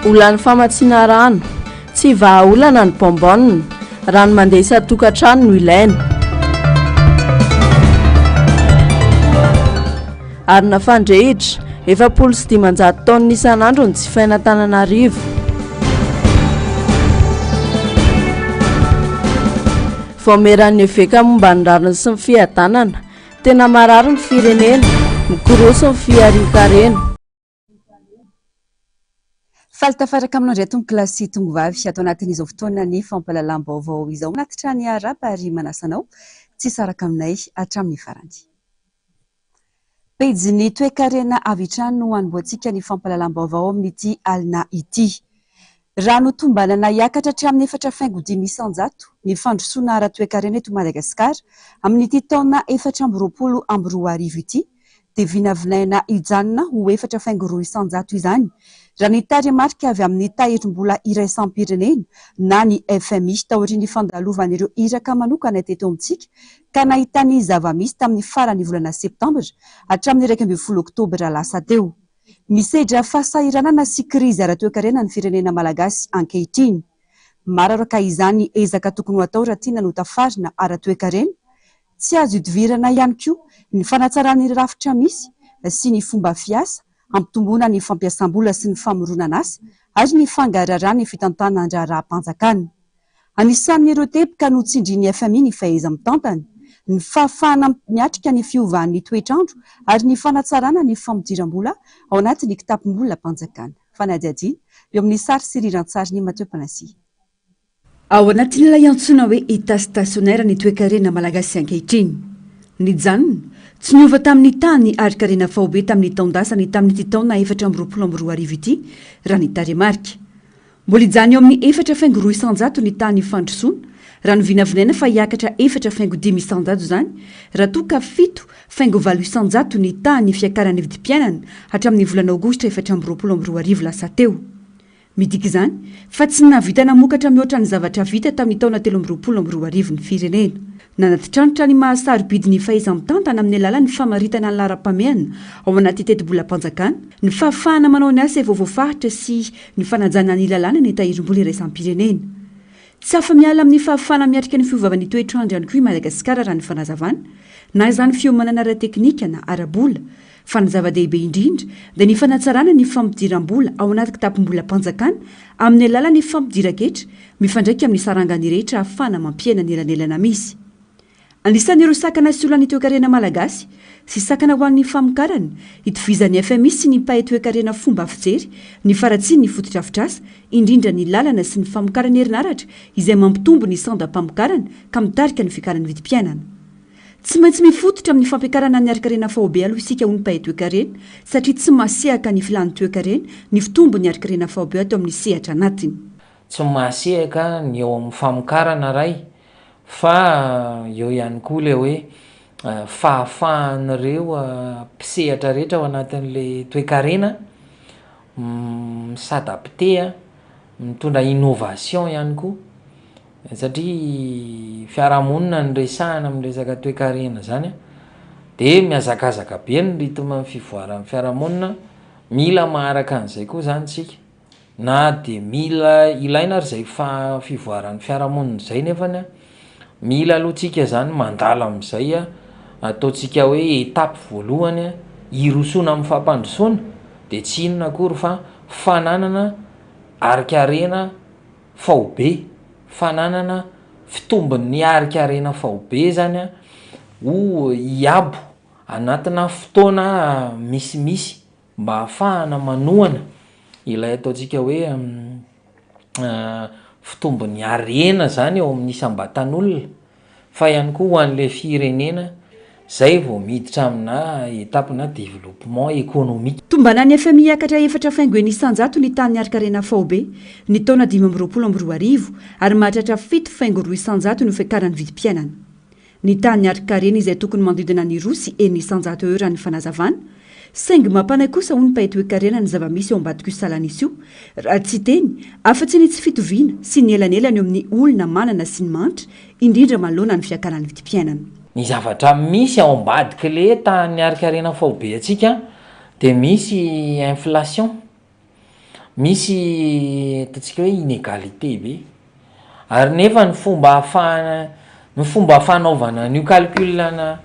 Olan'ny famatsiana rano, tsy vahaolana ny bonbonne, rano mandeha isa-tokantrano no ilaina. Arina fandrehitra 7,500 taona isan'andro ny jifaina Antananarivo. Voameran'ny eveka momba ny rariny sy ny fiadanana, tena marary ny firenena, mikoroso ny fiarin-karena. Falitafaraka aminao indray tony kilasy tongovavy atao anatin'izao fotoana ny fampalalam-baovao izao manatitra ny araba ary manasanao tsy saraka aminay hatramin'ny farany. Pejy toe-karena avy hatrany no hanomboantsika ny fampalalam-baovao amin'ity alina ity. Rano tombanana hiakatra hatramin'ny 4,500 ny fandrosoana ara-toe-karena eto Madagasikara amin'ity taona 2024 ity dia vinavinaina hijanona ho 4,200 izany. Raha ny tarika avy amin'ny tahirim-bola iraisam-pirenena na ny FMI taorian'ny fandalovan'ireo iraka manokana teto amintsika ka nahitany zava-misy tamin'ny faran'ny volana septambra hatramin'ny 12 oktobra lasa teo. Misedra fahasahiranana sy krizy ara-toe-karena ny firenena malagasy ankehitriny. Maro araka izany ezaka tokony atao raha tiana notafarina ara-toe-karena. Tsy azo idivirana ihany koa ny fanatsaran'ny rafitra misy sy ny fomba fiasa, ampitomboana ny fampiasam-bola sy ny famoronana asa ary ny fangararana ny fitantana andraraha-panjakana. Anisan'ireo teboka no tsindrin'ny FMI ny fahaiza-mitantana, ny fahafahana miatrika ny fiovan'ny toetrandro ary ny fanatsarana ny famotiram-bola ao anatin'ny kitapom-bola panjakana. Fanadiadiana eo amin'ny sary sy riran-tsary ny Mateo Panasy. Ao anatin'ilay antsoina hoe état stationnaire ny toe-karena malagasy ankehitriny. Ny janona tsy niova tamin'ny tany ary karena faobe tamin'ny taondasany tamin'ity taona 2024 ity raha ny taremarika. Mbola ijany eo amin'ny 4,200 ny tany fandrosoana raha ny vinavinaina fa hiakatra 4,500 izany raha toa ka 7,800 ny tany fiakaran'ny vidim-piainana hatramin'ny volana aogositra 2024 lasa teo. Midika izany fa tsy navita namokatra mihoatra ny zavatra vita tamin'ny taona 2024 ny firenena. Nanatitranotra ny mahasarobidi ny fahaiza-mitantana amin'ny alalan'ny famaritana ny lara-pameana ao anaty teti-bola-panjakana, ny fahafahana manao ny asa voavoafaritra sy ny fanajana ny lalàna ny tahirim-bola iraisam-pirenena. Tsy afa-miala amin'ny fahafahana miatrika ny fiovavany toetrandro ihany koa i Madagasikara raha ny fanazavana, na izany fiomanana ara-teknika na ara-bola, fa ny zava-dehibe indrindra dia ny fanatsarana ny fampidiram-bola ao anaty kitapom-bola-panjakana amin'ny alalan'ny fampidiran-ketra mifandraika amin'ny sarangany rehetra ahafahana mampiaina ny elanelana misy. Anisan'ireo sakana sy olana toe-karena malagasy sy sakana ho an'ny famokarana itovizan'ny FMI sy ny mpahay toe-karena fomba fijery ny faratsiny ny fototra-afitrasa indrindra ny lalana sy ny famokarana herinaratra izay mampitombo ny sanda-pamokarana ka mitarika ny fikaran'ny vidim-piainana. Tsy maintsy mifototra amin'ny fampiakarana ny ari-karena faobe aloha isika ho ny mpahay toe-karena satria tsy masehaka ny filan'ny toe-karena ny fitombo ny ari-karena faobe atao amin'ny sehatra anatiny. Tsy masehaka ny eo amin'ny famokarana ray fa eo ihany koa le hoe fahafahan'ireo mpisehatra rehetra ao anatin'le toe-karena misadapte, mitondra innovation ihany koa satria fiarahamonina ny resahana amin'ny resaka toe-karena zany dia miazakazaka be ny ritme fivoaran'ny fiarahamonina. Mila maharaka an'izay koa zany tsika na dia mila ilaina ary zay fivoaran'ny fiarahamonina zay nefany mila alohantsika zany mandala amin'izay ataontsika hoe etape voalohany hirosoana amin'ny fampandrosoana dia tsy inona akory fa fananana ari-karena faobe, fananana fitombon'ny ari-karena faobe zany ho hiabo anatina fotoana misimisy mba hahafahana manohana ilay ataontsika hoe fitombon'ny harena zany eo amin'ny isam-batan'olona fa ihany koa ho an'le firenena zay vao miditra amina etapina développement économique. Tombana ny FMI hiakatra 4,900 ny tany ari-karena faobe ny taona 2024 ary mahatratra 7,200 ny fiakaran'ny vidim-piainana. Ny tany ari-karena izay tokony mandidina ny roa sy 100 euro ny fanazavana saingy mampanay kosa ho ny mpahay toe-karena ny zava-misy eo ambadika io salanisy io raha tsy teny afa-tsy ny tsy fitoviana sy ny elanelany eo amin'ny olona manana sy ny manitra indrindra manoloana ny fiakaran'ny vidim-piainana. Ny zavatra misy ao ambadika le tany ari-karena faobe atsika dia misy inflation, misy ataontsika hoe inégalité be ary nefa ny fomba hafanaovana nio calculana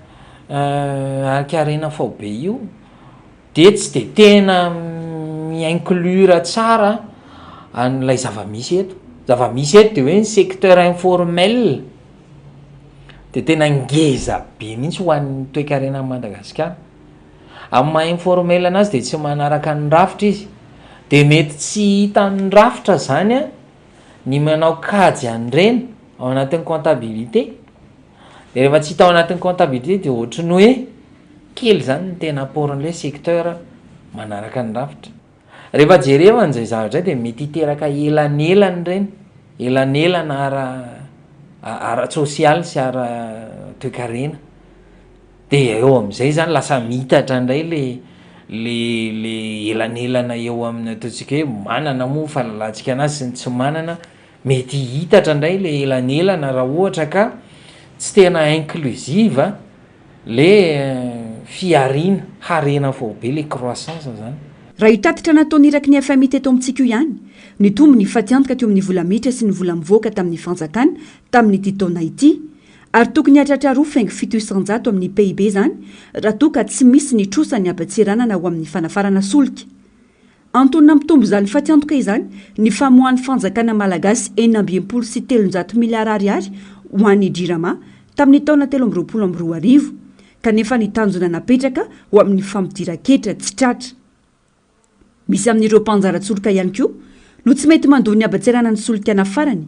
arkarena fao be io de tsy de tena mi-inclure tsara an'ilay zava-misy eto de hoe ny secteur informel de tena ngeza be mihitsy ho an'ny toe-karena Madagasikara. Amin'ny maha informel anazy de tsy manaraka ny rafitra izy de mety tsy hitan'ny rafitra zany a ny manao kajy an'ireny ao anatin'ny comptabilité de rehefa tsy hita ao anatin'ny comptabilité de ohatry ny hoe kely zany ny tena apportn'ilay secteur manaraka ny rafitra. Rehefa jerevan'izay zavatra de mety hiteraka elanelany reny elanelana ara-sosialy sy ara-toe-karena de eo am'izay zany lasa mitatra indray le elanelana eo amin'ny ataontsika hoe manana moa fahalalantsika anazy sy ny tsy manana mety hitatra indray le elanelana raha ohatra ka tsy tena inclusive le fiarina harena fao be le croissance zany. Raha hitatitra nataony iraky ny FMI teto amintsika io ihany ny tombony fatiantoka teo amin'ny vola miditra sy ny vola mivoaka tamin'ny fanjakana tamin'ny ity taona ity ary tokony hatratraroa faingo 700 amin'ny PIB zany raha toa ka tsy misy ny trosa ny abatsiranana ho amin'ny fanafarana solika. Antonina mitombo izany fatiantoka izany ny famohan'ny fanjakana malagasy 9 sy 300 miliara ariary ho an'ny Jirama tamin'ny taona 2024 kanefa ny tanjona napetraka ho amin'ny famidira-ketra tsy tratra. Misy amin'ireo mpanjaratsoloka ihany koa no tsy mety mandoa ny abatsirana ny solika farany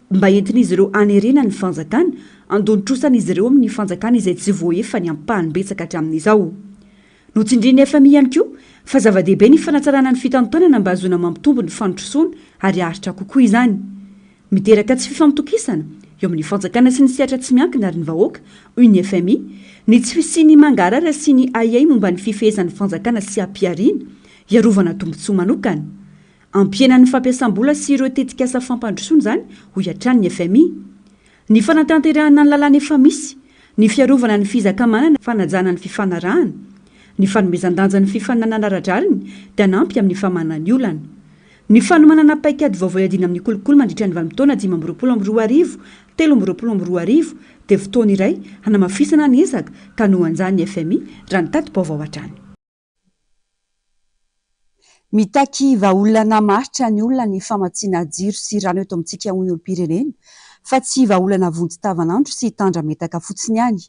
mba entin'izy ireo anerena ny fanjakana andony trosan'izy ireo amin'ny fanjakana izay tsy voaefa ny ampahany-betsaka hatramin'izao. No tsindriany FMI ihany koa fa zava-dehibe ny fanatsarana ny fitantonana mba hazona mampitombo ny fanotrosoana ary aritra kokoa izany. Miteraka tsy fifampitokisana eo amin'ny fanjakana sy ny siatra tsy miankina ary ny vahoaka hoy ny FMI ny tsy fisiany mangarara sy ny ayay momba ny fifehezan'ny fanjakana sy ampiariana iarovana tombotsoa manokana. Ampienan'ny fampiasam-bola sy ireo tetikasa fampandrosoana zany ho iatran'ny FMI. Ny fanatanterahana ny lalàna efa misy, ny fiarovana ny fizakamanana, fanajana ny fifanarahana, ny fanomezan-danja ny fifananana ara-draliny dia hanampy amin'ny famanana olana. Ny fanomanana paikady vaovao iadina amin'ny kolokolo mandritra ny vanim-taona 2024 2024 dia fotoana iray hanamafisana ny ezaka ka nohanjan'ny FMI raha ny tati-baovao hatrany. Mitaky vahaolana maritra ny olona ny famatsiana jiro sy rano eto amintsika olom-pirenena fa tsy vahaolana vonjy-tavanandro sy tandrametaka fotsiny ihany.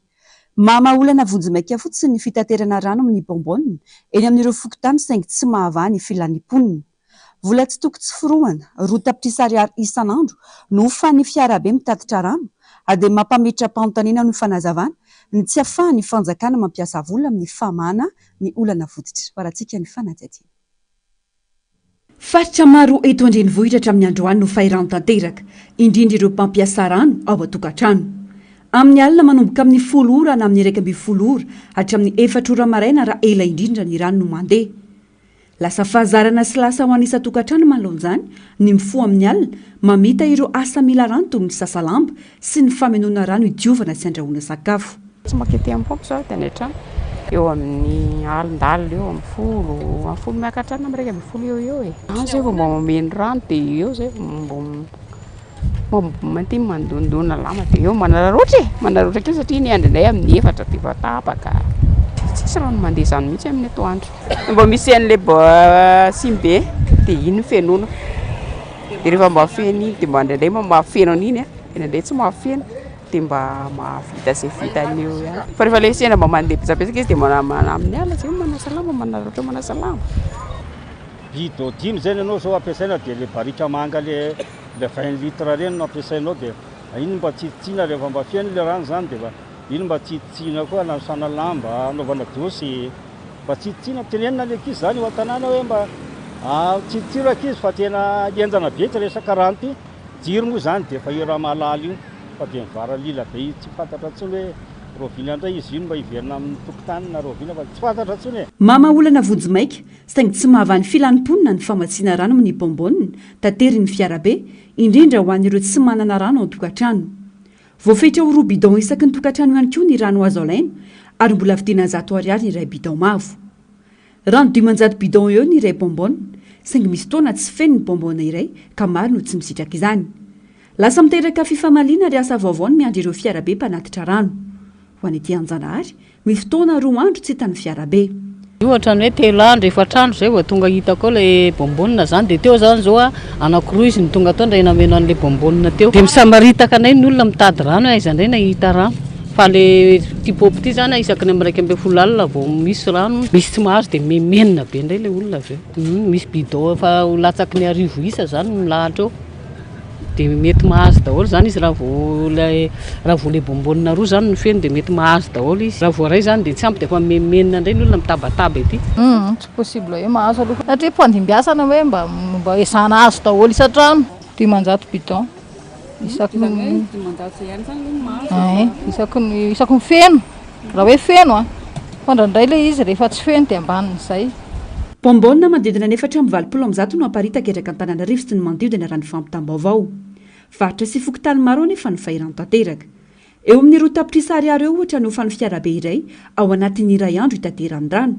Maha-olana vonjy-maika fotsiny ny fitaterana rano amin'ny bombonina eny amin'ireo fokontany saingy tsy mahavany filanimponina. Vola tsy toko tsy forohana, roa tapitrisa ariary isan'andro no hofan'ny fiarabe mitatitra rano ade mampametra mpanontaniana no fanazavana ny tsy ahafahan'ny fanjakana mampiasa vola amin'ny famana ny olana voditra. Paratsika ny fanadihadiana. Faritra maro eto andrenivohitra hatramin'ny androany no fahirano tanteraka indrindra ireo mpampiasa rano ao an-tokantrano. Amin'ny alina manomboka amin'ny 10 ora na amin'ny 12 ora hatramin'ny 4 ora maraina raha ela indrindra ny rano no mandeha. Lasa fahazarana sy lasa ho anisa tokantrano manoloan'izany ny mifoha amin'ny alina mamita ireo asa mila rano toy ny sasalamba sy ny famenona rano idiovana sy andrahoana sakafo. Tsy makety amin'ny pompo zao tena trano eo amin'ny alindalina eo amin'ny folo miakatrano amin'ny 12 eo e. Zay vao mameno rano dia eo zay mantim mandondona lama dia eo manararaotra kely satria ny andrinay amin'ny 4 dia vatapaka. Tsisy rano mandeha izany mihitsy amin'ny atoandro. Mba misy an'ilay simbe dia iny fenona. Dia rehefa mba feno iny dia mba indraindray mahafeno an'iny indraindray tsy mahafeno dia mba mahavita izay vitany eo ihany. Fa rehefa ilay sena mba mandeha betsabetsaka izy dia manamana amin'ny ala zay manasalama manararaotra manasalama. Bidon 10 zay ianao zao ampiasaina dia le barika manga le 20 litres reny no ampiasainao dia iny mba tsitsitsina rehefa mba feno le rano zany dia iny mba tsitsitsina koa anasana lamba anaovana dosy mba tsitsitsina tenenina le ankizy zany ho an-tanàna hoe mba tsitsitsira ankizy fa tena enjana be tsy resaka rano ty jiro moa zany dia efa io raha mahalala io fa dia mivara lila be tsy fantatra ntsony hoe rovina indray izy iny mba hiverina amin'ny tokotany na rovina fa tsy fantatra ntsony e. Mama-olana vonjy-maika saingy tsy mahavany filanimponina ny famatsiana rano amin'ny bombonina tateriny fiarabe indrindra ho an'ireo tsy manana rano ao an-tokantrano. Voafetra ho 2 bidon isaky ny tokantrano ihany koa ny rano azo alaina ary mbola vidina 100 ariary ny iray bidon mavo. Rano 500 bidon eo ny iray bombonina saingy misy toana tsy feno ny bombona iray ka maro no tsy misitraka izany lasa miteraka fifamaliana ry asa vaovao ny miandry ireo fiarabe mpanatitra rano ho an'ity Anjanahary misy fotoana 2 andro tsy hitan'ny fiarabe ohatra ny hoe 3 andro 4 andro zay vao tonga hitako le bombonina zany de teo zany zao anakoroa izy ny tonga tao ndray nameno an'le bombonina teo de misamaritaka anay ny olona mitady rano aiza ndray nahita rano fa le tipopy ty zany isaky ny 120 alina vao misy rano misy tsy mahazo de memenina be ndray le olona avy eo misy bidon fa latsaky ny 10 isa zany milahatra eo de mety mahazo daholo zany izy raha vao le bombonina roa zany ny feno de mety mahazo daholo izy raha voaray zany de tsy ampy de fa memenina ndray ny olona mitabataba ety tsy possible hoe mahazo aloha satria mpandim-biasana hoe mba esana azo daholo isatrano 10 bidon isaky ny feno raha hoe feno fa ndraindray le izy rehefa tsy feno de ambanin'izay bombona manodidina 420 no aparitaka eraka Antananarivo sy ny manodidina raha ny fampitam-baovao varotra sy fokontany maro nefa ny fahirano tanteraka eo amin'ny roa tapitrisa ariary eo ohatra no fa ny fiarabe iray ao anatin'ny iray andro hitaterany rano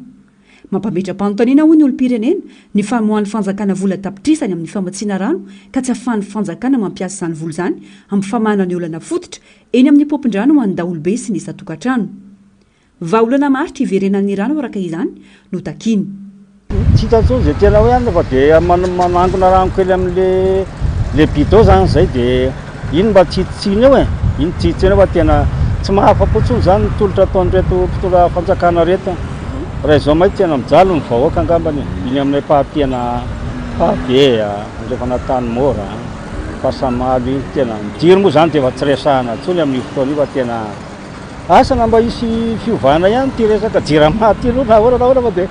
mampametra-panontaniana hoy ny olom-pirenena ny famohan'ny fanjakana vola tapitrisany amin'ny famatsiana rano ka tsy ahafahan'ny fanjakana mampiasa izany vola izany amin'ny famahana ny olana fototra eny amin'ny popon-drano ho an'ny daholobe sy ny isa-tokantrano vahaolana maritra hiverenan'ny rano araka izany no takiny tsy hitantsony zay tena hoe any fa de manangona rano kely amin'le bidon zany zay de iny mba tsitsitsiny eo iny tsitsitsiny fa tena tsy mahafa-potsony zany tolotra ataon'reto mpitondra fanjakana reto raha izao mahitsy tena mijalo ny vahoaka angambany iny aminay pahapiana pahabe rehefa natany mora fahasamalo iny tena midiry moa zany de efa tsy resahana tsony amin'ny fotoana io fa tena asana mba isy fiovana ihany ty resaka jiramaty aloha na ahoana fa de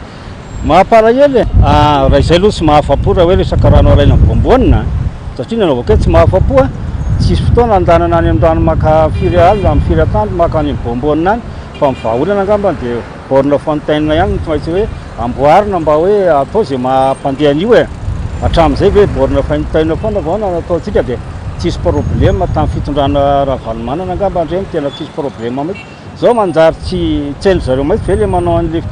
mahapalahelo raha izay aloha tsy mahafa-po raha hoe resaka rano araina ny bombonina satria nanaovako hoe tsy mahafa-po tsisy fotoana andanana any amin'ny rano maka 4 alina amin'ny 4 tandro maka any bombonina any fa mivahaolana angambany de borne fontaine ihany tsy maintsy hoe amboarina mba hoe atao zay mampandeha an'io hatramin'izay hoe borne fontaine foana vao nataontsika de tsisy problème tamin'ny fitondrana ravanomanana angambany reny tena tsisy problème mihitsy zao manjary tsy hainy zareo mihitsy ve le manao an'le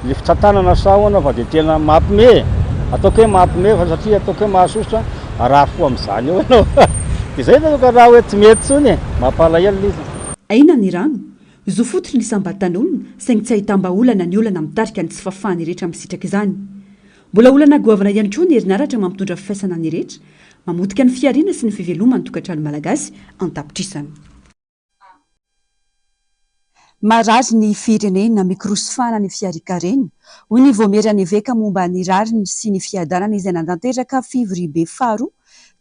fitsatanana sahoana fa de tena mampime ataoko hoe mampime fa satria ataoko hoe mahasosotra raha fo amin'izany eo ianao de zay ka raha hoe tsy mety tsony mampalahelo izy aina ny rano zo fototry ny sambatan'olona saingy tsy ahitam-baolana ny olana mitarika ny tsy fafahany rehetra misitraka izany mbola olana goavana ihany koa ny herinaratra mampitondra fifaisana ny rehetra mamotika ny fiariana sy ny fivelomany tokantrano malagasy antapitrisana marary ny firenena mikrosofana ny fiarikarena hoy ny voamerany veka momba ny rariny sy ny fiadanana izay nandanteraka fivoribe faharoa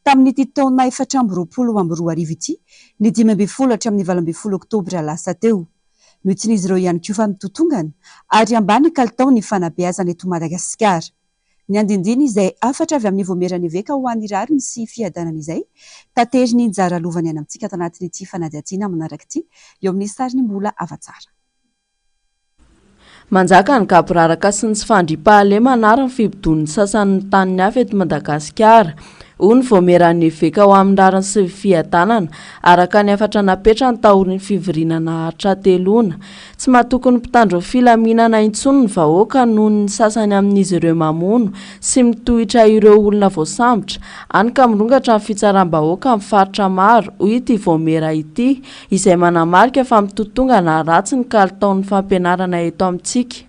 tamin'ity taona 2024 ity ny 10 hatramin'ny 12 oktobra lasa teo no itsin'izy ireo ihany koa fa mitotongana ary ambany kalitao ny fanabeazana eto Madagasikara ny andindiny izay afatra avy amin'ny voamerany veka ho an'ny rariny sy fiadanana izay tateriny njara lovany any amintsika tanatin'ity fanadihatiana manaraka ity eo amin'ny sariny mbola afatsara manjaka ny kaporaraka sy ny tsy fandriam-pahalema anarany fibodon'ny sasan'ny taniny hafa eto Madagasikara hoy ny voamerany veka ho amin'ny rariny sy fiadanana araka ny afatra napetra ny taoriny fivorinana hatra-telona tsy mahatokony mpitandro filaminana intsony ny vahoaka noho ny sasany amin'izy ireo mamono sy mitohitra ireo olona voasambotra any ka mirongatra ny fitsaram-bahoaka amin'ny faritra maro hoy ity voamera ity izay manamarika fa mitotongana ratsy ny kalitaon'ny fampianarana eto amintsika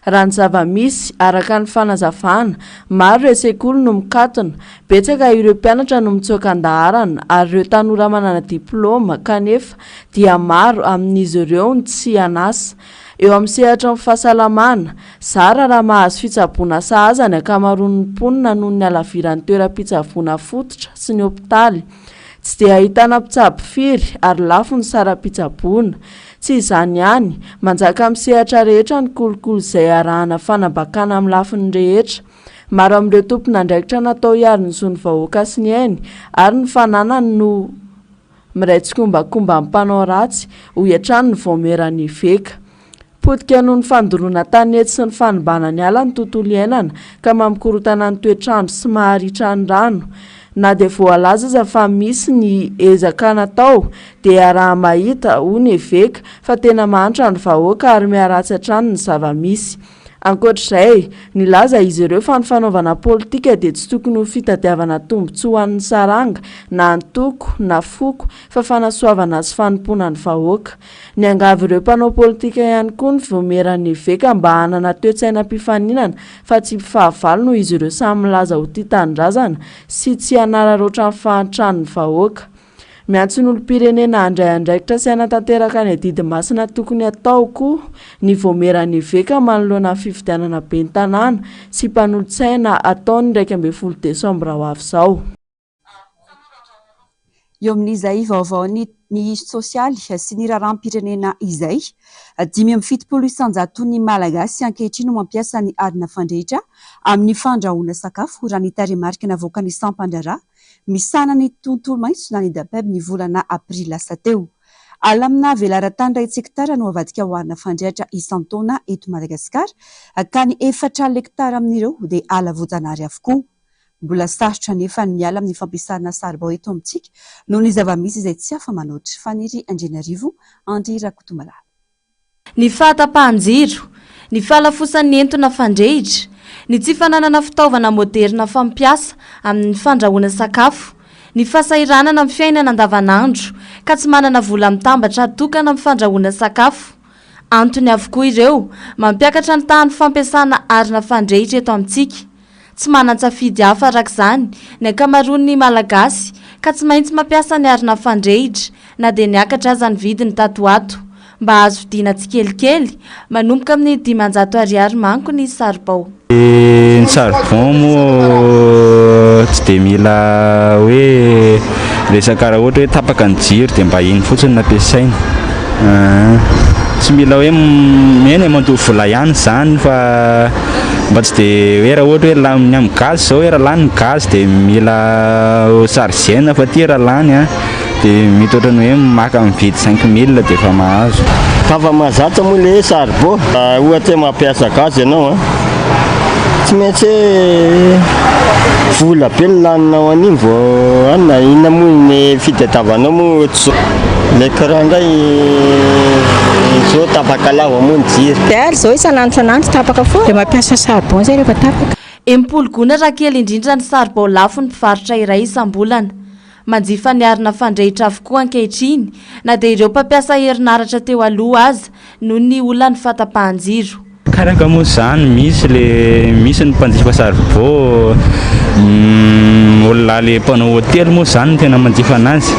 raha ny zava-misy araka ny fanazavana maro ireo sekoly no mikatona betsaka ireo mpianatra no mitsoaka andaharana ary ireo tanora manana diploma kanefa dia maro amin'izy ireo ny tsy anasa eo amin'ny sehatra ny fahasalamana zara raha mahazo fitsaboana sahaza ny akamaroan'ny mponina noho ny alaviran'ny toeram-pitsaboana fototra sy ny hopitaly tsy dia ahitana mpitsabo firy ary lafo ny saram-pitsaboana tsy izany ihany manjaka amin'ny sehatra rehetra ny kolokolo izay arahana fanabakana amin'ny lafiny rehetra maro amin'ireo tompona andraikitra natao hiary ny zony vahoaka sy ny ainy ary ny fananany no miraitsy-kombakomba mpanao ratsy ho hiatrany ny voamerany veka potika noho ny fandoroana tanety sy ny fanimbana ny ala ny tontolo iainana ka mampikorotana ny toetrandro sy maharitra ny rano na dia voalaza aza fa misy ny ezaka natao dia raha mahita hoy ny veka fa tena manitra ny vahoaka ary miaratsy hatrany ny zava-misy Ankoatr'izay nilaza izy ireo fa ny fanaovana politika dia tsy tokony ho fitadiavana tombontsoa ho an'ny saranga na antoko na foko fa fanasoavana sy fanompoana ny vahoaka. Niangavy ireo mpanao politika ihany koa ny voameran'ny veka mba hanana toe-tsainam-pifaninana fa tsy fahavalo noho izy ireo samy milaza ho tia tanindrazana sy tsy hanararoatra ny fahantrany vahoaka. Miantso ny olom-pirenena handray andraikitra sy hanatanteraka ny adidy masina tokony atao koa ny voameran'ny veka manoloana ny fifidianana ben'ny tanàna sy mpanolotsaina ataony 12 Desambra ho avy izao. Eo amin'izay vaovao ny sosialy sy ny raharam-pirenena izay 570 isanjato ny malagasy ankehitriny no mampiasa ny arina fandrehitra amin'ny fandrahoana sakafo raha ny tarehimarika navoaka ny Sampandrara misana ny tontolo maitso na ny dapeb ny volana aprily lasa teo. Alamina velaran-tany 2 hektara no avadika ho arina fandrehitra isan-taona eto Madagasikara ka ny 4 hektara amin'ireo dia ala voajanahary avokoa. Mbola sarotra nefa ny miala amin'ny fampiasana saribao eto amintsika noho ny zava-misy izay tsy afa-manoatra. Faniry Andrianarivo, Andry Rakotomalala. Ny fahatapahan-jiro, ny fahalafosan'ny entona fandrehitra, ny tsy fananana fitaovana moderna fampiasa amin'ny fandrahoana sakafo, ny fahasahiranana amin'ny fiainana andavanandro ka tsy manana vola mitambatra tokana amin'ny fandrahoana sakafo. Antony avokoa ireo mampiakatra ny tahan'ny fampiasana arina fandrehitra eto amintsika. Tsy manan-tsafidy hafa arak'izany ny ankamaroan'ny malagasy ka tsy maintsy mampiasa ny arina fandrehitra na dia niakatra aza ny vidiny tatoato. Mba azo vidiana tsikelikely manomboka amin'ny 500 ariary manko ny saribao. Ny saribao moa tsy dia mila hoe resaka raha ohatra hoe tapaka ny jiro dia mba iny fotsiny nampiasaina. Tsy mila hoe eny mandoa vola ihany izany fa mba tsy dia hoe raha ohatra hoe laminy amin'ny gaz izao hoe raha lany ny gaz dia mila chargena fa ty raha lany dia mety ohatrany hoe maka mividy 5000 dia efa mahazo. Zava-mahazatra moa ilay saribao. Ohatra hoe mampiasa gaz ianao tsy maintsy vola be ny laninao an'iny vao na inona moa ny fitadiavanao moa ilay courant indray izao tapaka lava moa ny jiro. Dia ary izao isan'andro tapaka foana dia mampiasa saribao izay rehefa tapaka. Empologona raha kely indrindra ny saribao lafo ny mpivarotra iray isam-bolana. Manjifa ny arina fandrehitra avokoa ankehitriny na dia ireo mpampiasa herinaratra teo aloha aza noho ny olana fahatapahan-jiro. Karaka moa izany misy ny mpanjifa saribao olona le mpanao hotely moa izany tena manjifa anazy.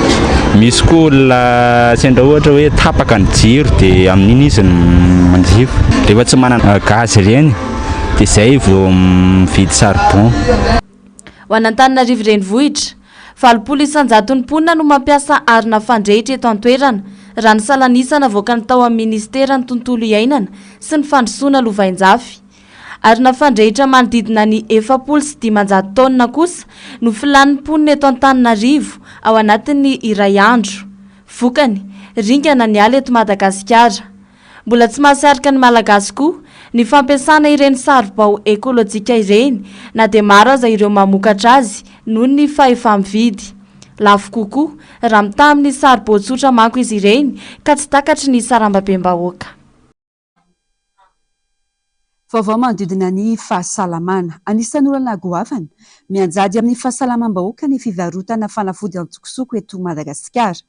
Misy koa olona sendra ohatra hoe tapaka ny jiro dia amin'iny izy manjifa. Rehefa tsy manana gaz ireny dia izay vao mividy saribao. Ho an'Antananarivo renivohitra 70 isanjato ny mponina no mampiasa arina fandrehitra eto an-toerana raha ny salanisana avoaka ny tao amin'ny ministera ny tontolo iainana sy ny fandrosoana lovain-jafy. Arina fandrehitra manodidina ny 700 taonina kosa no filan'ny mponina eto Antananarivo ao anatin'ny iray andro. Vokany ringana ny ala eto Madagasikara. Mbola tsy mahasiaraka ny malagasy koa ny fampiasana ireny saribao ekolojika ireny na dia maro aza ireo mamokatra azy noho ny fahefa-mividy. Lafo kokoa raha mitaha amin'ny saribao tsotra manko izy ireny ka tsy takatry ny sarambabem-bahoaka. Vaovao manodidina ny fahasalamana. Anisan'ny olana goavana mianjady amin'ny fahasalamam-bahoaka ny fivarotana fanafody an-tsokosoko eto Madagasikara.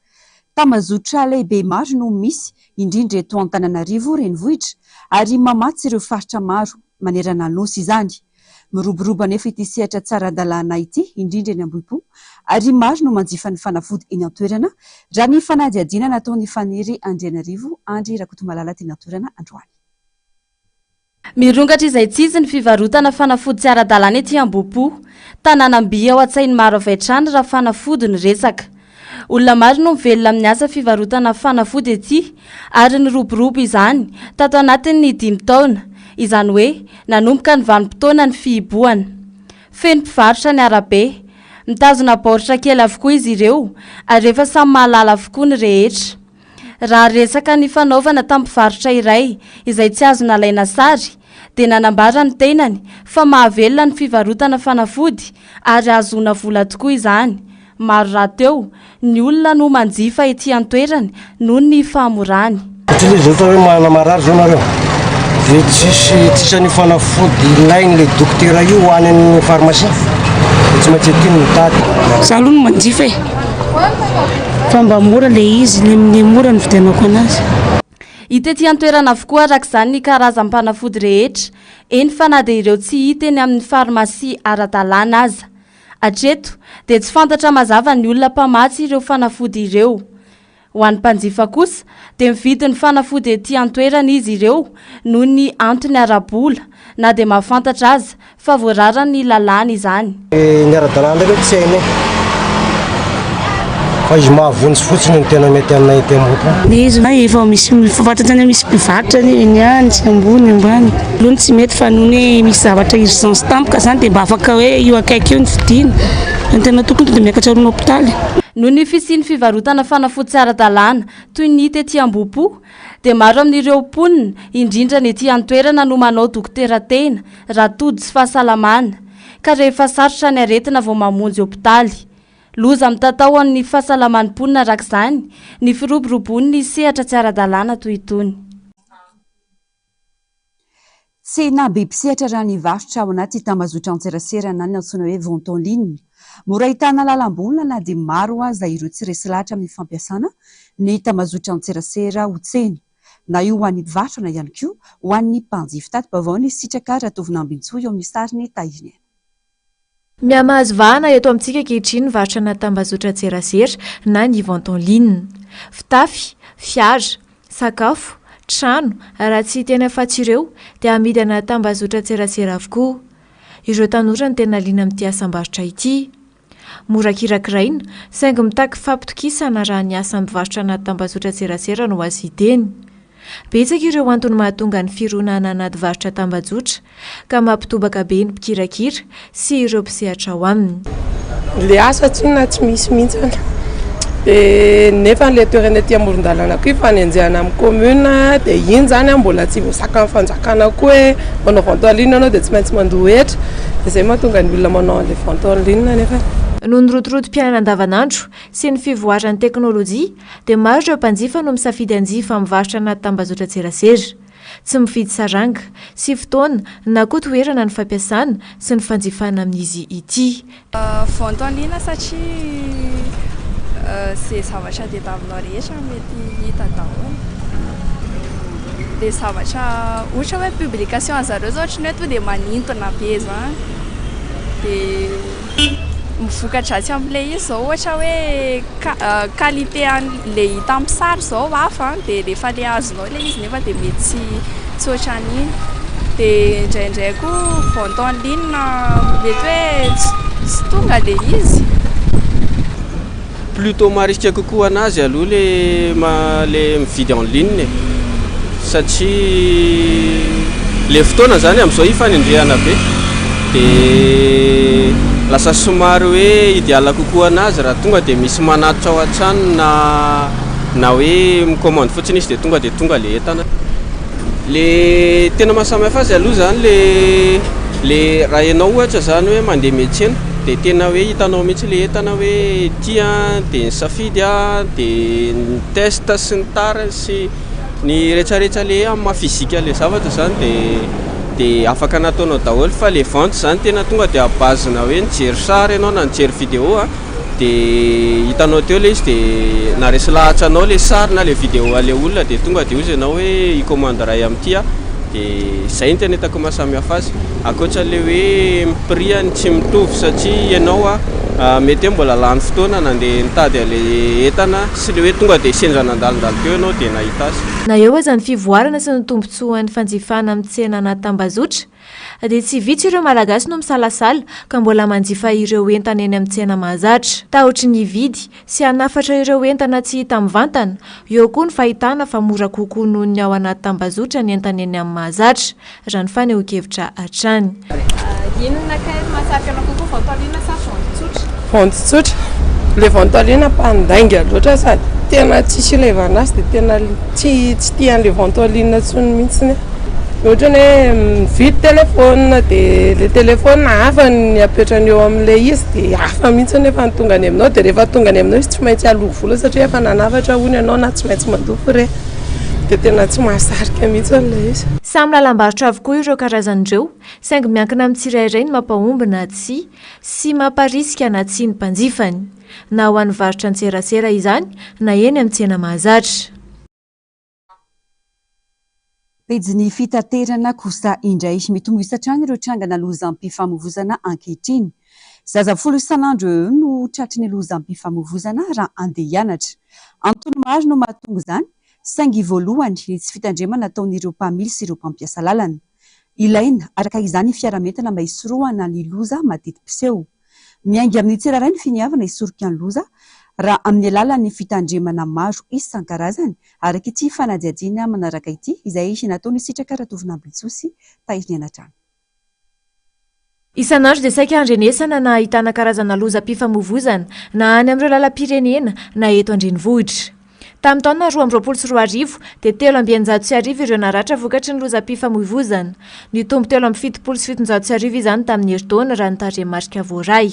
Tamazotra lehibe maro no misy indrindra eto Antananarivo renivohitra ary mamatsy ireo faritra maro manerana nosy izany. Miroboroba nefa ity sehatra tsara-dalàna ity indrindra ny Ambohipo ary maro no manjifa ny fanafody eny an-toerana raha ny fanadihadiana nataon'ny Faniry Andrianarivo, Andry Rakotomalala teny an-toerana androany. Mirongatra izay tsy izy ny fivarotana fanafody tsy ara-dalàna ety Ambohipo, tanànam-by ao an-tsainy maro avy hatrany raha fanafody ny resaka. Olona maro no mivelona amin'ny asa fivarotana fanafody ety ary niroborobo izany tato anatin'ny 5 taona. Izany hoe nanomboka ny vanim-potoana ny fihibohana. Feno mpivarotra ny arabe, mitazona baoritra kely avokoa izy ireo ary rehefa samy mahalala avokoa ny rehetra. Raha resaka ny fanaovana tam-pivarotra iray izay tsy azo nalaina sary dia nanambara ny tenany fa mahavelona ny fivarotana fanafody ary azoana vola tokoa izany. Maro raha teo ny olona no manjifa ety an-toerana noho ny fahamorany. Utilize hoe marary zao nareo. dia tsisy ny fanafody ilainy le dokotera io hoany amin'ny pharmacie tsy maintsy tiany mitady za aloha no manjifa fa mba mora le izy le mora ny vidianako anazy Itety antoerana avokoa araka izany ny karazam-panafody rehetra eny fa na dia ireo tsy hita eny amin'ny farmasia ara-dalàna aza hatreto dia tsy fantatra mazava ny olona mpamatsy ireo fanafody ireo ho an'ny mpanjifa kosa dia mividy ny fanafody ety antoerana izy ireo noho ny antony ara-bola na dia mahafantatra aza fa voarara ny lalàna izany ny ara-dalàna ireo tsy hainy fa izy mahavonjy fotsiny ny tena mety aminay ety amboto izy efa misy mifafantatrany misy mpivarotra ny any sy ambony ambany aloha tsy mety fa noho ny misy zavatra urgence tampoka zany dia mba afaka hoe io akaiky io ny fidiana ny tena tokony dia miakatra roa hôpitaly noho ny fisiany fivarotana fanafody tsy ara-dalàna toy ny hita ety Ambohipo dia maro amin'ireo mponina indrindra ny ety antoerana no manao dokotera tena raha tody sy fahasalamana ka rehefa sarotra ny aretina vao mamonjy hôpitaly loza mitatao amin'ny fahasalaman'ny mponina araka izany ny firoboroboany ny sehatra tsy ara-dalàna toy itony Tsena biby sehatra raha nivarotra ao anaty tambazotra an-tserasera ny antsoina hoe vente en ligne mora ahitana lalam-bola na dia maro aza ireo tsy resy lahatra amin'ny fampiasana ny tambazotra an-tserasera ho tsena na io ho an'ny mpivarotra na ihany koa ho an'ny mpanjifa tato-baovao ny sitraka Ratovinambintsoa eo amin'ny sariny Tahiny. Miamahazo vahana eto amintsika ankehitriny varotra na tambazotra an-tserasera na ny vente en ligne fitafy, fiara, sakafo, trano raha tsy tena afa-tsy ireo dia amidy ana tambazotra an-tserasera avokoa. Ireo tanora ny tena liana amin'ity asam-barotra ity. Mora kirakiraina saingy mitaky fampitokisana raha ny asa mivarotra anaty tambazotra an-tserasera no azo hiteny. Betsaka ireo antony mahatonga ny fironana anaty varotra tambazotra ka mampitobaka be ny mpikirakira sy ireo mpisehatra ao aminy. Le asa tsinona tsy misy mihitsy nefa le toerana ety amoron-dalàna koa fanenjehana amin'ny commune dia iny zany mbola tsy voasaka amin'ny fanjakana koa hoe manao vente en ligne anao dia tsy maintsy mandohetra izay mahatonga ny olona manao le vente en ligne nefa noho ny rotorotom-piainana andavanandro sy ny fivoaran'ny teknôlôjia dia maro ireo mpanjifa no misafidy anjifa mivarotra anaty tambazotra an-tserasera tsy mifidy saranga sy fotoana na koa toerana ny fampiasana sy ny fanjifana amin'izy ity. Vente en ligne satria izay zavatra tadiavinao rehetra mety hita daholo dia zavatra ohatra hoe publication azareo zao ohatry ny hoe to dia manintona be zany dia mivokatra tsy amin'ilay izy zao ohatra hoe qualité le hita amin'ny sary zao hafa dia rehefa le azonao ilay izy nefa dia mety tsy ohatran'iny dia indraindray koa vente en ligne mety hoe tsy tonga le izy. Plutôt marisika kokoa anazy aloha le mividy en ligne satria le fotoana zany amin'izao ifanendrehana be dia lasa somary hoe idéal kokoa anazy raha tonga dia misy manatitra ao an-trano na hoe mikomandy fotsiny izy dia tonga le entana. Le tena mahasamihafa azy aloha zany le raha ianao ohatra zany hoe mandeha miantsena dia tena hoe hitanao mihitsy le entana hoe tia dia ny safidy dia ny testa sy ny tara sy ny rehetrarehetra le amin'ny mahafizika le zavatra zany dia afaka nataonao daholo fa le vente zany tena tonga dia abazina hoe nijery sary ianao na nijery vidéo dia hitanao teo le izy dia na resy lahatra anao le sary na le vidéo ale olona dia tonga dia ozy ianao hoe hicommande ray amin'ity dia izay ny tena hitako mahasamihafa azy ankoatran'le hoe prix-ny tsy mitovy satria ianao mety hoe mbola lany fotoana nandeha nitady ale entana sy le hoe tonga dia sendrana andalindalo teo ianao dia nahita azy. Na eo aza ny fivoarana sy ny tombontsoan'ny fanjifana amin'ny tsena anaty tambazotra dia tsy vitsy ireo malagasy no misalasala ka mbola manjifa ireo entana eny amin'ny tsena mahazatra tahotra ny hividy sy hanafatra ireo entana tsy hita mivantana eo koa ny fahitana fa mora kokoa noho ny ao anaty tambazotra ny entana eny amin'ny mahazatra raha ny fanehoan-kevitra hatrany. Inona ka mahasarika anao kokoa vente en ligne sa vente tsotra? Vente tsotra le vente en ligne mpandainga loatra sady tena tsisy ilevana azy dia tena tsy tian'le vente en ligne tsony mihitsiny ohatra ny hoe mividy telefona dia le telefona hafa ny apetrany eo amin'ilay izy dia hafa mihitsy nefa tonga any aminao dia rehefa tonga any aminao izy tsy maintsy aloha vola satria efa nanafatra hono ianao na tsy maintsy mandofo re dia tena tsy mahasarika mihitsy an'ilay izy. Samy lalam-barotra avokoa ireo karazan'ireo, saingy miankina amin'ny tsirairay ny mampahomby na tsy sy mamparisika na tsy ny mpanjifany, na ho an'ny varotra an-tserasera izany na eny amin'ny tsena mahazatra. Pejiny fitaterana kosa indray mitombo isatrany ireo trangana lozam-pifamoivozana ankehitriny. Zaza 10 isan'andro eo no tratry ny lozam-pifamoivozana raha andeha hianatra. Antony maro no mahatonga izany, saingy voalohany ny tsy fitandremana nataon'ireo mpamily sy ireo mpampiasa lalana. Ilaina araka izany fiaramentana mba hisorohana ny loza madidi-piseho. Miainga amin'ny tsiraray ny finiavana hisoroka ny loza raha amin'ny alalan'ny fitandremana maro isan-karazany araka ity fanadihadiana manaraka ity izay nataony sitraka Ratovina Ambilitsosy tahiry nianatra. Isan'andro dia saika andrenesana na ahitana karazana lozam-pifamoivozana na any amin'ireo lalam-pirenena na eto an-drenivohitra. Tamin'ny taona 2024 dia 3,900 ireo naratra vokatry ny lozam-pifamoivozana. Ny tombo 3,770 izany tamin'ny herintaona raha ny tarimimarika voaray.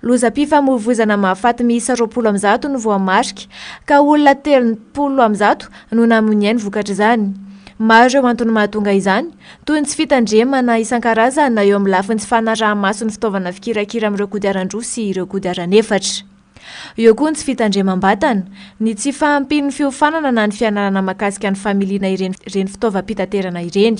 Lozam-pifamoivozana mahafaty miisa 20 no voamarika ka olona 30 no namuniainy vokatra izany. Maro ireo antony mahatonga izany, toy ny tsy fitandremana isan-karazany na eo amin'ny lafiny tsy fanaraha-maso ny fitaovana fikirakira amin'ireo kodiaran-droa sy ireo kodiaran-efatra. Eo koa ny tsy fitandremam-batana, ny tsy fahampian'ny fiofanana na ny fianarana mahakasika ny familiana ireny fitaovam-pitaterana ireny.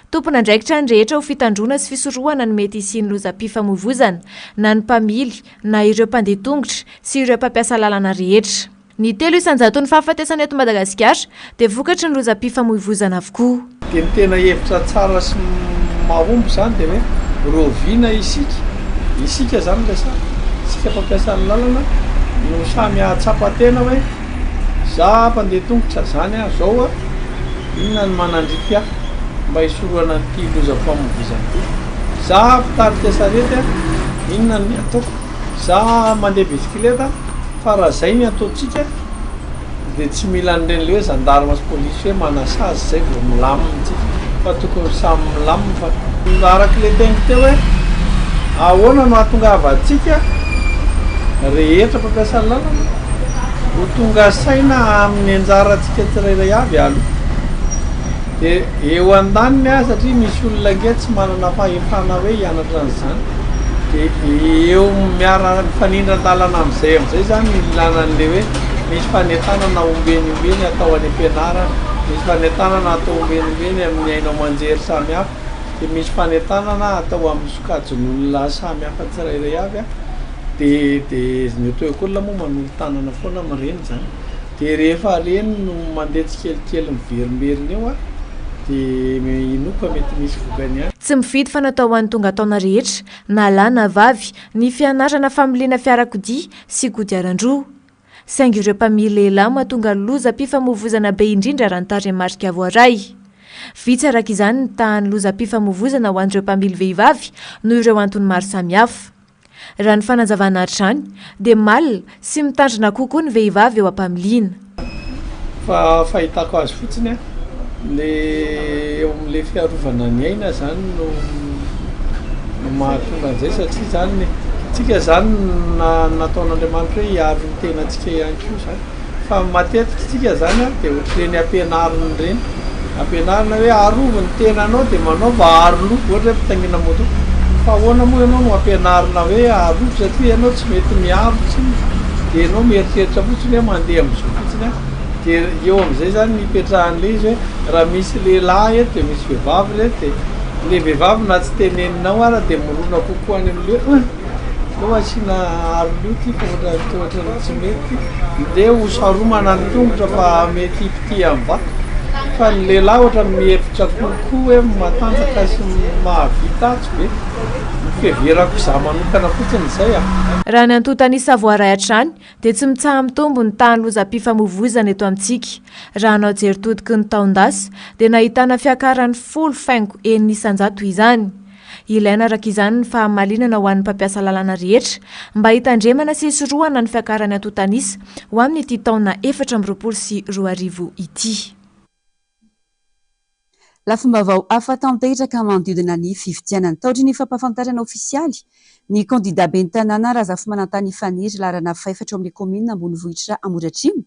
Tompona andraikitra ny rehetra ho fitandrona sy fisorohana ny mety hisian'ny lozam-pifamoivozana na ny mpamily na ireo mpandeha tongotra sy ireo mpampiasa lalana rehetra. Ny 300 ny fahafatesana eto Madagasikara dia vokatry ny lozam-pifamoivozana avokoa. Dia ny tena hevitra tsara sy mahomby izany dia hoe roviana isika izany lasa isika mpampiasa ny lalana no samy ahatsapa-tena hoe za mpandeha tongotra zany zao inona ny manandrika mba hisorohana ny lozam-pifamoivozana. Za mpitarika sarety inona ny ataoko, za mandeha bisikileta fa raha zay ny ataontsika dia tsy mila an'ireny hoe zandarma sy polisy hoe manasazy zay vao milamina tsika fa tokony samy milamina fa araka le tegny teo hoe ahoana no ahatonga avantsika rehetra mpampiasa ny lalana ho tonga saina amin'ny anjarantsika tsirairay avy aloha. Dia eo an-daniny satria misy olona nge tsy manana fahefana hoe hianatra an'izany dia eo miara mifanindran-dalana amin'izay zany ilana an'le hoe misy fanentanana ombeny atao any am-pianarana, misy fanentanana atao ombeny amin'ny aina aman-jery samy hafa, dia misy fanentanana atao amin'ny sokajin'olona samy hafa tsirairay avy dia ny atao ekolona moa manolo tanana foana amin'ireny zany. Dia rehefa reny no mandeha tsikelikely miverimberina eo dia inoka mety misy vokany any. Tsy mifidy fa natao ho an'ny tonga taona rehetra na lahy na vavy ny fianarana familiana fiarakodia sy kodiaran-droa. Saingy ireo mpamily lehilahy mahatonga lozam-pifamoivozana be indrindra raha ny tarimimarika voaray. Vitsy araka izany ny tahan'ny lozam-pifamoivozana ho an'ireo mpamily vehivavy noho ireo antony maro samihafa. Raha ny fanazavana hatrany dia malina sy mitandrina kokoa ny vehivavy eo am-pamiliana. Fa fahitako azy fotsiny eo amin'ilay fiarovana ny aina zany no mahatonga an'izay satria zany tsika zany nataon'Andriamanitra hoe hiaro ny tenantsika ihany koa zany. Fa matetika tsika zany dia ohatr'ireny ampianarina ireny, ampianarina hoe arovo ny tenanao dia manaova aroloha ohatra hoe mpitaingina moto. Fa ahoana moa ianao no ampianarina hoe arovo satria ianao tsy mety miaro dia ianao mieritreritra fotsiny hoe mandeha amin'izao fotsiny. Dia eo amin'izay zany nipetrahan'ilay izy hoe raha misy lehilahy eto dia misy vehivavy reto dia ilay vehivavy na tsy teneninao ara dia mirona kokoa any amin'ilay leo asiana aroloha ty fa ohatra tsy mety dia hosaromana ny tongotra fa mety hipity amin'ny vato. Fa ny lehilahy ohatra mihevitra kokoa hoe matanjaka sy mahavita tsy be fiheverako za manokana fotsiny izay Raha ny antontanisa voaray hatrany dia tsy mitsaha mitombo ny tahan'ny lozam-pifamoivozana eto amintsika. Raha anao jery todiky ny taon-dasa dia nahitana fiakarany 10,900 izany. Ilaina araka izany ny fahamalinana ho an'ny mpampiasa lalana rehetra mba hitandremana sy hisorohana ny fiakarany antontanisa ho amin'ny ity taona 2024 ity. Lafim-baovao hafa tanteraka manodidina ny fifidianana taotry ny fampahafantarana ofisialy ny kandida ben'ny tanàna Razafy Manantany Faniry larana faefatra amin'ny komina Ambonivohitra Ambohidratrimo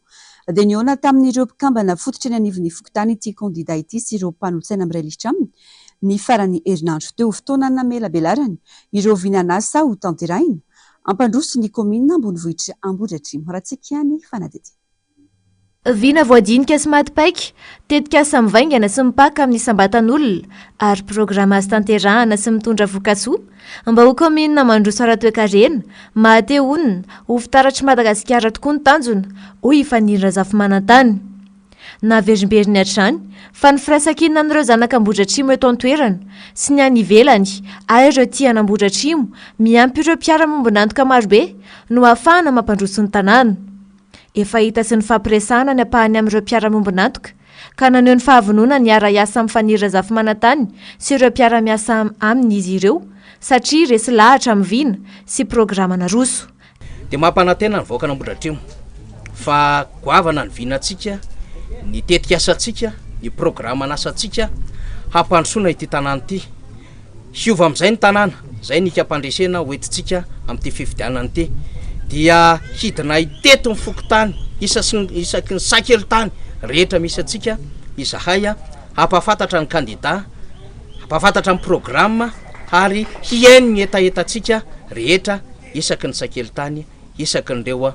dia niona tamin'ireo mpikambana fototra ny anivon'ny fokotany ity kandida ity sy ireo mpanolotsaina mirailisitra aminy ny farany herinandro teo fotoana namela belarany ireo vinanasa ho tanteraina ampandroso ny komina ambonivohitra Ambohidratrimo rahatsikany fanadidi Vina voadinika sy matipaika tetika asa mivaingana sy mipaka amin'ny sambatan'olona ary programa azy tanterahana sy mitondra voka-tsoa mba ho komina mandroso ara-toekarena mahateo onona ho fitaratry Madagasikara tokoa ny tanjona hoy ifanindra zafimanantany naverimberiny hatrany fa ny firaisankina n'ireo zanaka Ambohidratrimo eto an-toerana sy ny any ivelany ary ireo tiana Ambohidratrimo miampy ireo mpiara-mombonantoka marobe no ahafahana mampandroso ny tanàna. Efa hita sy ny fampiresahana ny apahany amin'ireo mpiara-mombonantoka ka naneho ny fahavonona ny ara-iasa amin'ny fanindra zafimanantany sy ireo mpiara-miasa aminy izy ireo satria resy lahatra amin'ny vina sy programa naroso. Dia mampanantena ny vahoaka Ambohidratrimo fa goavana ny vinantsika ny tetika asantsika ny programa nasantsika hampandrosoana ity tanàna ity hiova amin'izay ny tanàna izay nika ampandresena hoentintsika amin'ity fifidianana ity dia hidina iteto ny fokotany isaky ny sakely-tany rehetra misy atsika izahaya hampafantatra ny kandida hampafantatra ny programa ary hiaino ny etaetatsika rehetra isaky ny sakely-tany isaky nyreo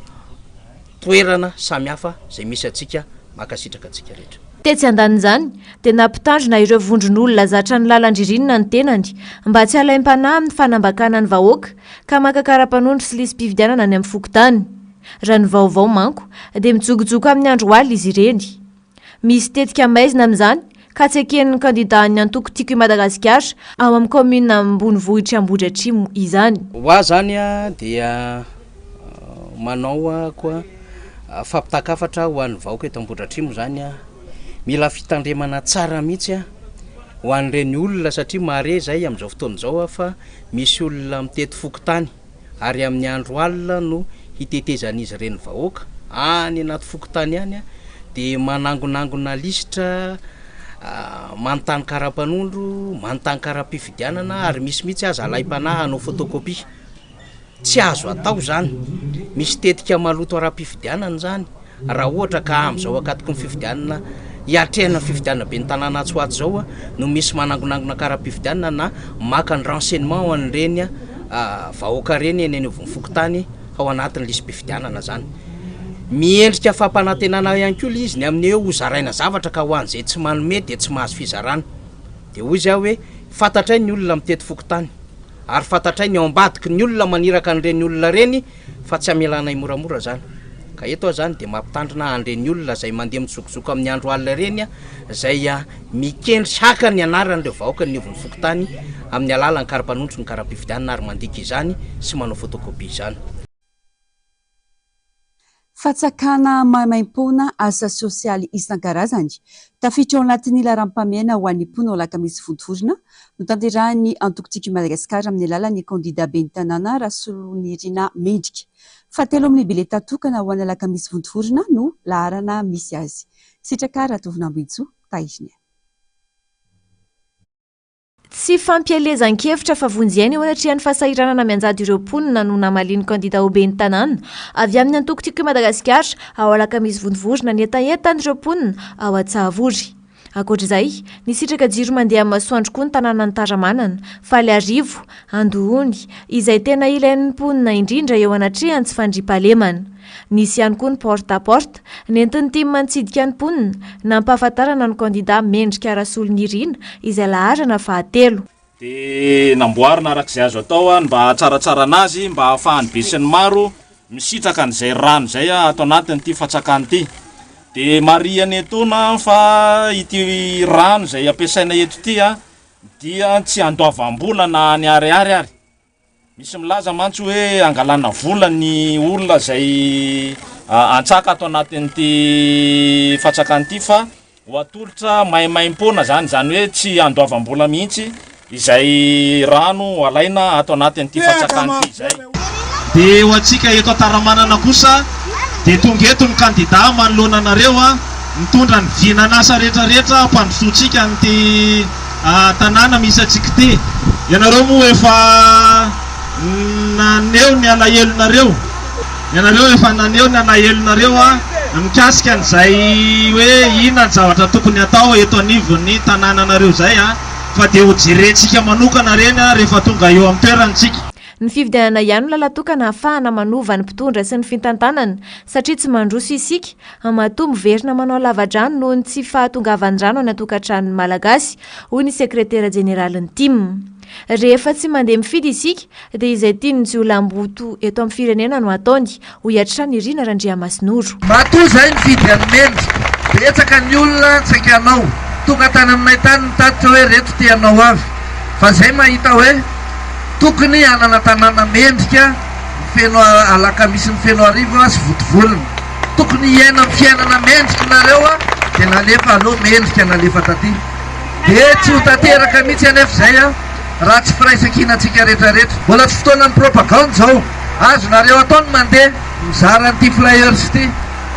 toerana samihafa izay misy atsika makasitraka atsika rehetra. Tetsy andanin'izany dia nampitandrina ireo vondron'olona zatra ny lalan-dririnina ny tenany mba tsy halaim-panahy amin'ny fanambakana ny vahoaka ka makakara-panondro sy lisy-pividianana any amin'ny fokotany. Raha ny vaovao manko dia mijogojoko amin'ny andro alina izy ireny. Misy tetika maizina amin'izany ka tsy eken'ny kandida ny antoko tiako i Madagasikara ao amin'ny komina ambonivohitra Ambohidratrimo izany. Ho ahy zany dia manao koa fampitakafatra ho an'ny vahoaka eto Ambohidratrimo zany mila fitandremana tsara mihitsy ho an'ireny olona satria mahare zay amin'izao fotoana izao fa misy olona mitety fokotany ary amin'ny andro alina no hitetezan'izy ireny vahoaka any anaty fokotany any dia manangonangona lisitra manontany kara-panondro manontany kara-pifidianana ary misy mihitsy aza alaim-panahy hanao photocopie tsy azo atao zany misy tetika maloto ara-pifidianana zany raha ohatra ka amin'izao akatoko ny fifidianana hiatrehana fifidianana be ny tanàna Antsoato zao no misy manangonangona kara-pifidianana na maka ny renseignement ho an'ireny vahoaka reny eny anivon'ny fokotany ao anatin'ny lisy-pifidianana zany miendrika fampanantenana ihany koa izy ny amin'ny eo ho zaraina zavatra ka ho an'izay tsy manome dia tsy mahazo fizarana dia hoy izy hoe fantatray ny olona mitety fokotany ary fantatray ny ao ambadiky ny olona maniraka an'ireny olona reny fa tsy amelanay moramora zany ka eto zany dia mampitandrina an'ireny olona izay mandeha mitsokosoko amin'ny andro alina reny izay mikendry haka ny anaran'ireo vahoaka ny nivon'ny fokotany amin'ny alalan'ny kara-panondro ny kara-pifidianana ary mandika izany sy manao photocopie izany. Fatsakana mahimaimpona asa sosialy isan-karazany tafiditra ao anatin'ny laharam-pahamehana ho an'ny mponina ao Alakamisy vontovorona no tanterahany antoko tiako i Madagasikara amin'ny alalan'ny kandida ben'ny tanàna Rasolonirina Mendrika. Fatelo amin'ny bileta tokana ho an'ny Alakamisy vontovorona no laharana misy azy. Sitraka Ratovonamboitso Taiziny. Tsy fampielezan-kevitra fa vonjeny eo anatrihan'ny fahasahiranana mianjady ireo mponina no namaliny kandida ho ben'ny tanàna avy amin'ny antoko tiako i Madagasikara ao Alakamisy vontovorona ny etaetany ireo mponina ao Antsahavory. Ankoatr'izay, ny sitraka jiro mandeha amin'ny masoandro koa ny tanàna ny Taramanana, Faliarivo, Andohony izay tena ilain'ny mponina indrindra eo anatrehany tsy fandriam-pahalemana. Nisy ihany koa ny porte à porte nentin'ny tia manitsidika ny mponina nampahafantarana ny kandida Mendrika Rasolonirina izay laharana fahatelo. Dia namboarina arak'izay azo atao mba hatsaratsara anazy mba ahafahany be sy ny maro misitraka an'izay rano izay ato anatin'ity fatsakany ity. Dia marihany etona fa ity rano izay ampiasaina eto ity dia tsy andoavam-bola na ny ariary ary. Misy milaza mantsy hoe angalana vola ny olona izay antsaka ato anatin'ity fatsakany ity fa ho atolotra mahimaimpona zany hoe tsy andoavam-bola mihitsy izay rano alaina ato anatin'ity fatsakany ity izay. Dia ho antsika eto Taramanana kosa dia tonga eto ny kandida manoloana anareo mitondra ny vinanasa rehetrarehetra mpandrosoantsika n'ity tanàna misy antsika ity. Ianareo moa efa naneo ny alahelo nareo. Ianareo efa naneo ny alahelo nareo mikasika an'izay hoe inona ny zavatra tokony atao eto anivon'ny tanànanareo zay a fa dia ho jerentsika manokana reny a rehefa tonga eo amin'ny toerantsika. Ny fividianana ihany no lalatokana ahafahana manova ny mpitondra sy ny fitantanana satria tsy mandroso isika matoa miverina manao lavadrano noho ny tsy fahatongavan-drano any atokantrano malagasy hoy ny sekretera jeneraliny tim. Rehefa tsy mandeha mifidy isika dia izay tiany jiolam-boto eto amin'ny firenena no ataony ho iatrany Irina Randriamasinoro. Matoa zay mifidy amin'ny mendrika betsaka ny olona tsy hanao tonga tany aminay tany nitatitra hoe reto ty hanao avy fa zay mahita hoe tokony hanana tanàna mendrika feno alakamisy ny feno arivo sy votovolony tokony hiaina amin'ny fiainana mendrika nareo a dia nalefa aloha mendrika nalefa taty dia tsy ho tanteraka mihitsy anefa zay a raha tsy firaisan-kinatsika rehetrarehetra mbola tsy fotoana amin'ny propagande zao azonareo atao ny mandeha mizara n'ity flyers ity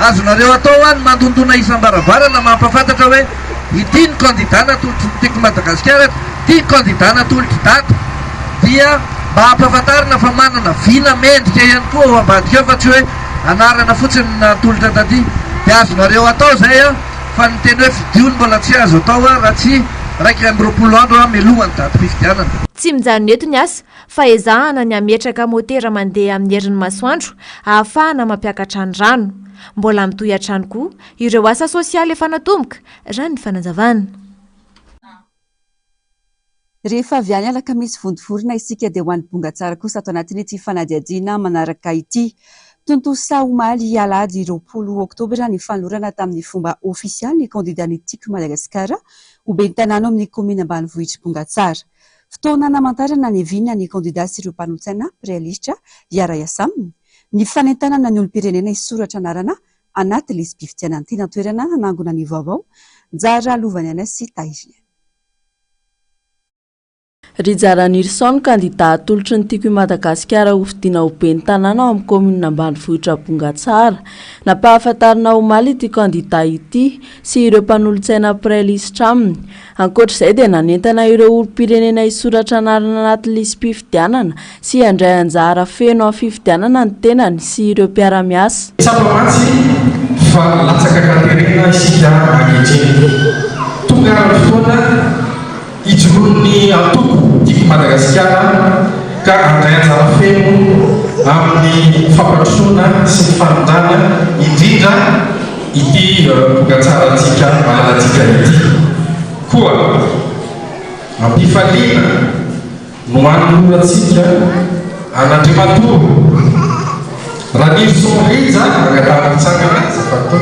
azonareo atao a ny mandondona isam-baravarana mampafantatra hoe ity ny kandidana tolotry tiako Madagasikara ity ny kandidana tolotry daty dia mba hampafantarina fa manana vina mendrika ihany koa ao ambadika eo fa tsy hoe anarana fotsiny natolotra taty dia azonareo atao zay a fa ny teny hoe fidiony mbola tsy azo atao a raha tsy raika amby 20 andro a melohany datim-pifidianana. Tsy mijanona eto ny asa fa ezahana ny ametraka motera mandeha amin'ny herin'ny masoandro ahafahana mampiakatra ny rano. Mbola mitohy hatrany koa ireo asa sosialy efa natomboka raha ny fanazavana. Rehefa avy any alakamisy vondovorona isika dia ho an'ny bonga tsara kosa ato anatin'ity fanadihadiana manaraka ity. Tontosa omaly alahady 20 oktobra ny fanolorana tamin'ny fomba ofisialy ny kandidaty tiako Madagasikara ho ben'ny tanàna amin'ny komina ambanivohitra Bongatsara. Fotoana namantarana ny evinina ny kandidaty sy ireo mpanolo-tsaina préaliste hiara-iasa aminy. Ny fanentanana ny olom-pirenena isoratra anarana anaty lisy-pifidianana ity natoerana nanangona ny vaovao Njara Lovany Anasy Tairina. Rijara Nilson kandidat tolotry ny tiako Madagasikara ho fidiana ho ben'ny tanàna ao amin'ny komina ambanivohitra Bongatsara. Nampahafantarina omaly ity kandidat ity sy ireo mpanolo-tsaina préaliste aminy. Ankoatr'izay dia nanentana ireo olom-pirenena isoratra anarana anaty lisy-pifidianana sy handray anjara feno amin'ny fifidianana ny tenany sy ireo mpiara-miasa. Tsapamatsy fa latsaka katerina isika ankehitriny. Tonga amin'ny fotoana ijoroan'ny antoko tiako Madagasikara ka handray anjara feno amin'ny fampandrosoana sy ny fanondrana indrindra ity Bongatsarantsika malalantsika ity. Koa ampifaliana no anoratsika an'Andriamantoa raha Nilson Riza angatahana mitsangana zafato.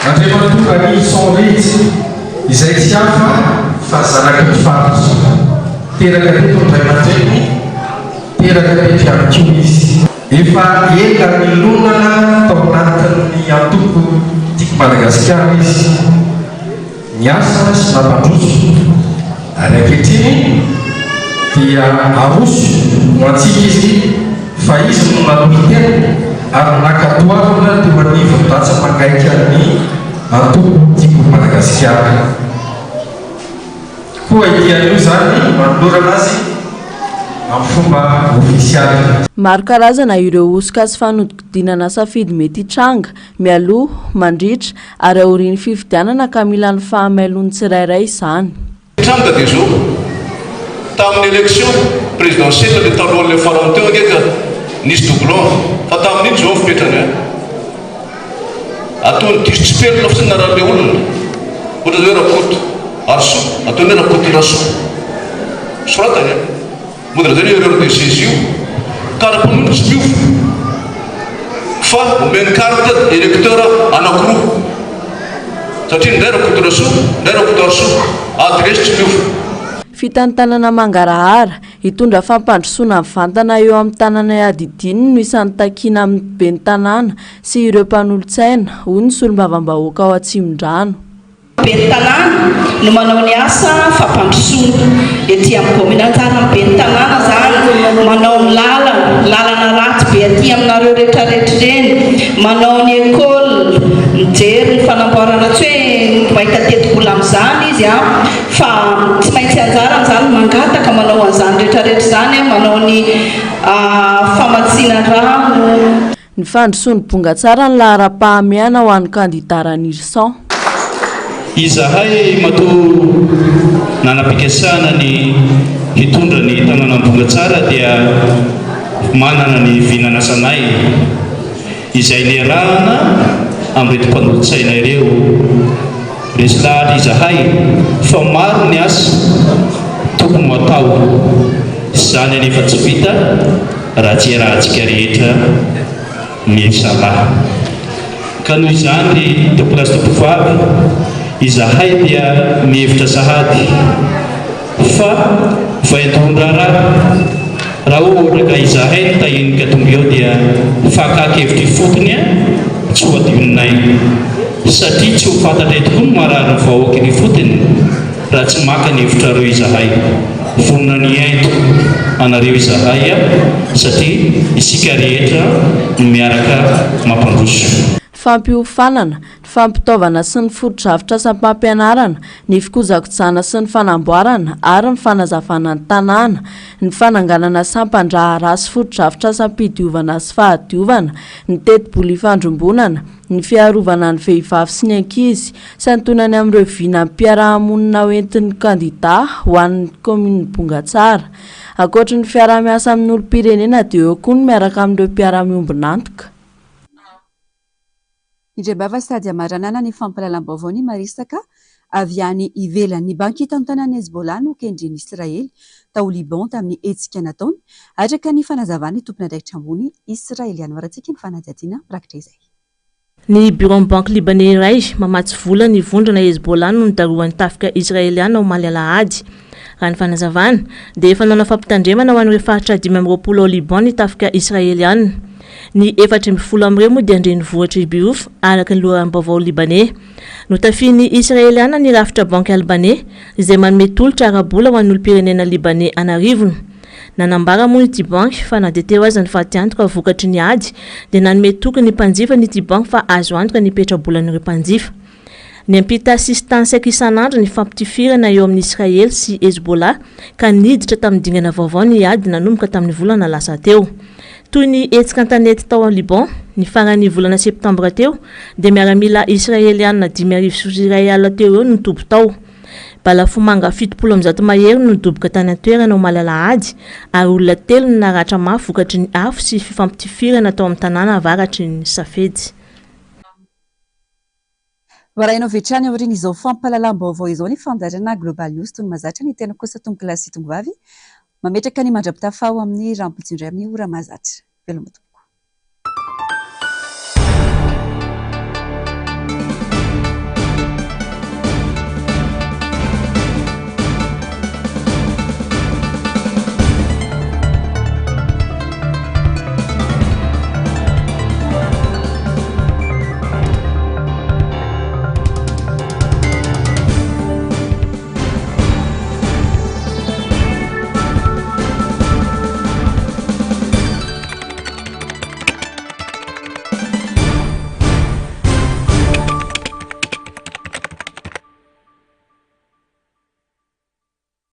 Andriamantoa Nilson Riza izay tsy hafa fa zanaka mpifaritso teraka teto ndray aman-dreny teraka teto ihany koa izy. Efa ela milonana tao anatin'ny antoko tiako Madagasikara izy niasa sy nampandroso ary ankehitriny dia aroso ho antsika izy fa izy no nanolotena ary nakatoavana teo anivony ratsa mangaika ny antoko tiako Madagasikara. Koa ity anio zany manolorana azy amin'ny fomba ofisialy. Maro karazana ireo osoka sy fanodinana safidy mety hitranga mialoha mandritra ary aorian'ny fifidianana ka mila ny fahamailon'ny tsirairay izany. Tranga dia zao tamin'ny élection présidentielle le talohan'ilay farany teo angeka nisy doublon fa tamin'iny zao fipetrany ataony disitsipelona fotsiny naran'ilay olona ohatra hoe rakoto arso ataony hoe rakoto raso soratany modra zany erreur de saisie karapan'olona tsy miofo fa omeny carte électeur anankiroa satria ndray rakoto raso ndray rakoto arso adresy tsy miofo. Fitantanana mangarahara hitondra fampandrosoana amin'ny vantana eo amin'ny tanàna adidininy no isan'ny takiana amin'ny ben'ny tanàna sy ireo mpanolo-tsaina hoy ny solombavam-bahoaka ao Atsimon-drano. Ben'ny tanàna no manao ny asa fampandrosoana ety amin'ny komina tsara ben'ny tanàna zany manao ny lalana ratsy be aty aminareo rehetrarehetra ireny manao ny école mijery ny fanamboarana tsy hoe mahita teti-bola amin'izany izy a fa tsy maintsy anjara amin'izany mangataka manao an'izany rehetrarehetra izany a manao ny famatsinan-drano. Ny fandrosoany bongatsara ny lahara-pahamehana ho an'ny kandidara Nirsan. Izahay matoa nanam-pikasana ny hitondra ny tanàna bongatsara dia manana ny vinanasanay izay lerahana amin'ireo mpandolo-tsaina ireo resy lahatra izahay fa maro ny asa tokony matao izany anefa tsy vita raha tsy rahantsika rehetra miefsalahy ka noho izany ry topolasy topovavy izahay dia mihevitra sahady fa vaitondra raha ohatra ka izahay tahinika tonga eo dia fakakevitry fotony a tsy ho adioninay satria tsy ho fantatra tokoa ny marary ny vahoaka ny fotony raha tsy maka ny hevitra reo izahay vonona ny aito anareo izahay a satria isika rehetra miaraka mampandroso. Fampiofanana, ny fampitaovana sy ny foto-dravitra sampam-pianarana, ny fikojakojana sy ny fanamboarana ary ny fanazavana ny tanàna, ny fananganana sampandrahara sy foto-dravitra sampidiovana sy fahadiovana, ny teti-bola ifandrombonana, ny fiarovana ny vehivavy sy ny ankizy, santonany amin'ireo vina mpiarahamonina hoentin'ny kandida ho an'ny komina Bongatsara. Ankoatra ny fiarah-miasa amin'ny olom-pirenena dia eo koa ny miaraka amin'ireo mpiara-miombonantoka. Indrebava sady amaranana ny fampahalalam-baovao ny marisaka avy any ivelan'ny banky tantanan'ny Hezbollah no kendreny Israely tao Liban tamin'ny hetsika nataony atraka ny fanazavana ny tompona andraikitra ambony Israeliana. Varantsika ny fanajadiana rakitra izay. Ny bureau banque libanais iray mamatsy vola ny vondrona Hezbollah no nidaroan'ny tafika Israeliana ho maly alahady. Raha ny fanazavana dia efa nanao fampitandremana ho an'ireo faritra 520 ao Liban ny tafika Israeliana. Ny 410 moa dia andreny vohatra Ibiouf araka ny loharam-baovao libanais. Notafian'ny Israeliana ny rafitra banky albanais izay manome tolotra ara-bola ho an'ny olom-pirenena libanais anarivony. Nanambara moa ity banky fa na dia teo aza ny fahatiantoka vokatry ny ady dia nanome tokony ny mpanjifa n'ity banky fa azo antoka ny petrabolan'ireo mpanjifa. Ny ampita assistansa isan'andro ny fampitifirana eo amin'ny Israely sy Hezbollah ka niditra tamin'ny dingana vaovao ny ady nanomboka tamin'ny volana lasa teo. Toy ny hetsika an-tanety tao amin'ny Liban, ny farany volana septambra teo dia miaramila Israeliana 5,2 teo eo no tobo tao. Balafomanga 70 mahery no nidoboka tany an-toerana ho maly alahady ary olona 3 no naratra mafy vokatry ny afo sy fifampitifirana tao amin'ny tanàna avaratry ny Safedy. Varainao vetrany aoriana izao fampahalalam-baovao izao ny fandaharana Global News toy ny mahazatra ny tena kosa tonga lasy tonga vavy mametraka ny mandrapitafa ao amin'ny rampolitsindray amin'ny ora mahazatra. Velomatoa.